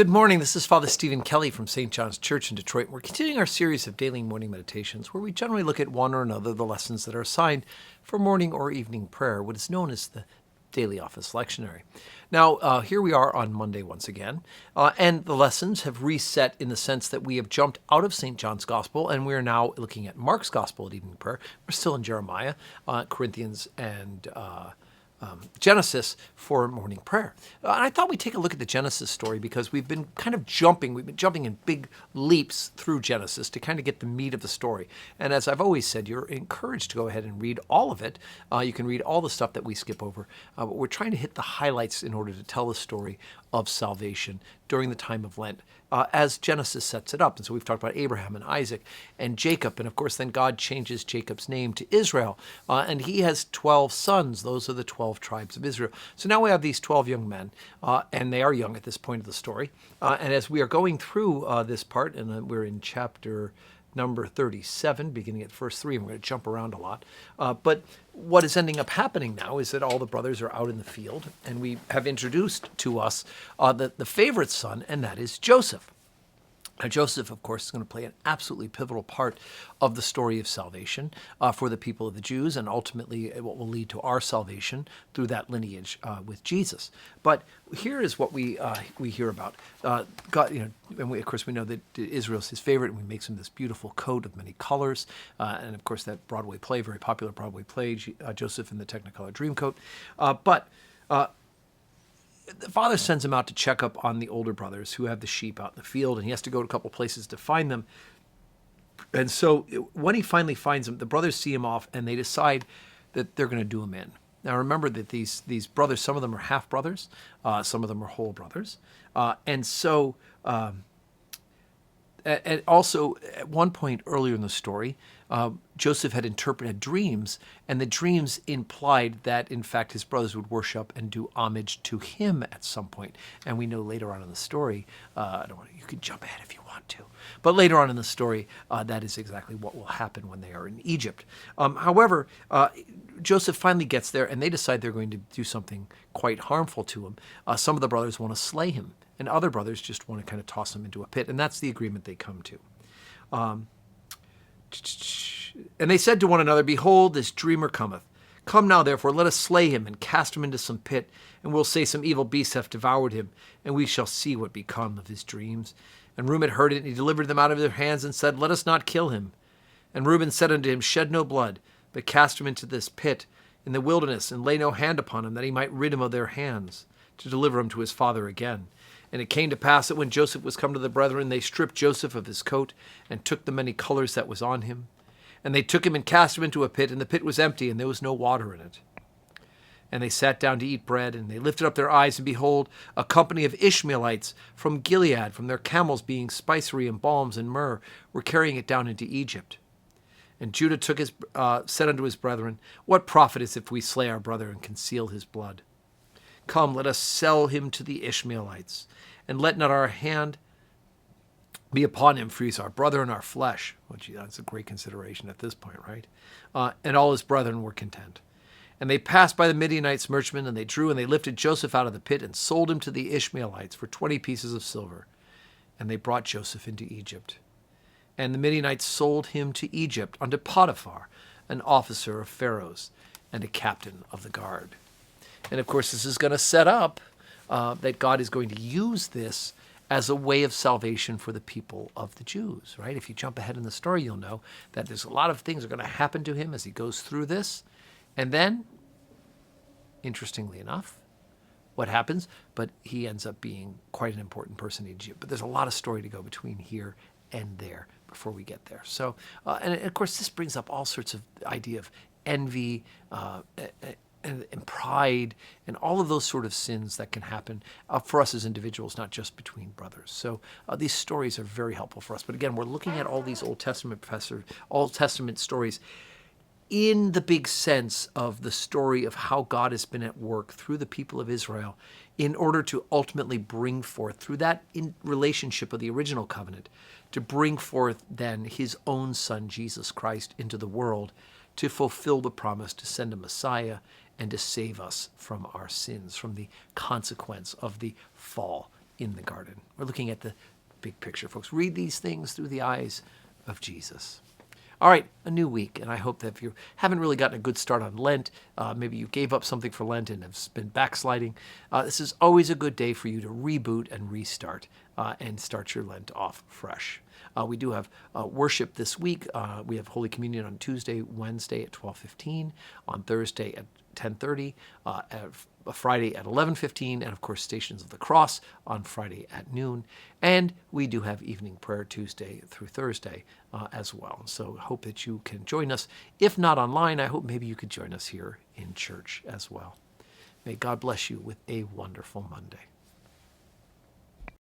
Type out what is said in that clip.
Good morning. This is Father Stephen Kelly from St. John's Church in Detroit. We're continuing our series of daily morning meditations where we generally look at one or another of the lessons that are assigned for morning or evening prayer, what is known as the Daily Office Lectionary. Now, here we are on Monday once again, and the lessons have reset in the sense that we have jumped out of St. John's Gospel, and we are now looking at Mark's Gospel at evening prayer. We're still in Jeremiah, Corinthians, and Genesis for morning prayer. And I thought we'd take a look at the Genesis story because we've been kind of jumping. We've been jumping in big leaps through Genesis to kind of get the meat of the story. And as I've always said, you're encouraged to go ahead and read all of it. You can read all the stuff that we skip over. But we're trying to hit the highlights in order to tell the story of salvation during the time of Lent, as Genesis sets it up. And so we've talked about Abraham and Isaac and Jacob. And of course, then God changes Jacob's name to Israel. And he has 12 sons. Those are the 12 tribes of Israel. So now we have these 12 young men, and they are young at this point of the story. And as we are going through this part, and we're in chapter number 37, beginning at verse 3, and we're going to jump around a lot. But what is ending up happening now is that all the brothers are out in the field, and we have introduced to us the favorite son, and that is Joseph. Now, Joseph, of course, is going to play an absolutely pivotal part of the story of salvation for the people of the Jews, and ultimately what will lead to our salvation through that lineage with Jesus. But here is what we hear about God. And of course we know that Israel's his favorite, and he makes him this beautiful coat of many colors, and of course that Broadway play, very popular Broadway play, Joseph in the Technicolor Dreamcoat. But the father sends him out to check up on the older brothers who have the sheep out in the field, and he has to go to a couple places to find them. And so when he finally finds them, the brothers see him off, and they decide that they're going to do him in. Now remember that these brothers, some of them are half brothers, some of them are whole brothers, and so. And also, at one point earlier in the story, Joseph had interpreted dreams, and the dreams implied that, in fact, his brothers would worship and do homage to him at some point. And we know later on in the story, you can jump ahead if you want to, but later on in the story, that is exactly what will happen when they are in Egypt. However, Joseph finally gets there, and they decide they're going to do something quite harmful to him. Some of the brothers want to slay him, and other brothers just want to kind of toss him into a pit, and that's the agreement they come to. And they said to one another, "Behold, this dreamer cometh. Come now, therefore, let us slay him and cast him into some pit, and we'll say some evil beasts have devoured him, and we shall see what become of his dreams." And Reuben heard it, and he delivered them out of their hands, and said, "Let us not kill him." And Reuben said unto him, "Shed no blood, but cast him into this pit in the wilderness, and lay no hand upon him, that he might rid him of their hands, to deliver him to his father again." And it came to pass that when Joseph was come to the brethren, they stripped Joseph of his coat, and took the many colors that was on him. And they took him and cast him into a pit, and the pit was empty, and there was no water in it. And they sat down to eat bread, and they lifted up their eyes, and behold, a company of Ishmaelites from Gilead, from their camels being spicery and balms and myrrh, were carrying it down into Egypt. And Judah said unto his brethren, "What profit is if we slay our brother and conceal his blood? Come, let us sell him to the Ishmaelites, and let not our hand be upon him, for he is our brother and our flesh." Which that's a great consideration at this point, right? And all his brethren were content. And they passed by the Midianites' merchantmen, and they drew, and they lifted Joseph out of the pit, and sold him to the Ishmaelites for 20 pieces of silver. And they brought Joseph into Egypt. And the Midianites sold him to Egypt unto Potiphar, an officer of Pharaoh's, and a captain of the guard. And of course, this is going to set up that God is going to use this as a way of salvation for the people of the Jews, right? If you jump ahead in the story, you'll know that there's a lot of things that are going to happen to him as he goes through this. And then, interestingly enough, what happens? But he ends up being quite an important person in Egypt. But there's a lot of story to go between here and there before we get there. So, and of course, this brings up all sorts of idea of envy, and pride, and all of those sort of sins that can happen for us as individuals, not just between brothers. So these stories are very helpful for us. But again, we're looking at all these Old Testament stories in the big sense of the story of how God has been at work through the people of Israel in order to ultimately bring forth, through that in relationship of the original covenant, to bring forth then his own son, Jesus Christ, into the world to fulfill the promise to send a Messiah and to save us from our sins, from the consequence of the fall in the garden. We're looking at the big picture, folks. Read these things through the eyes of Jesus. All right, a new week, and I hope that if you haven't really gotten a good start on Lent, maybe you gave up something for Lent and have been backsliding, this is always a good day for you to reboot and restart and start your Lent off fresh. We do have worship this week. We have Holy Communion on Tuesday, Wednesday at 12:15, on Thursday at 10:30, Friday at 11:15, and of course Stations of the Cross on Friday at noon. And we do have evening prayer Tuesday through Thursday as well. So hope that you can join us. If not online, I hope maybe you could join us here in church as well. May God bless you with a wonderful Monday.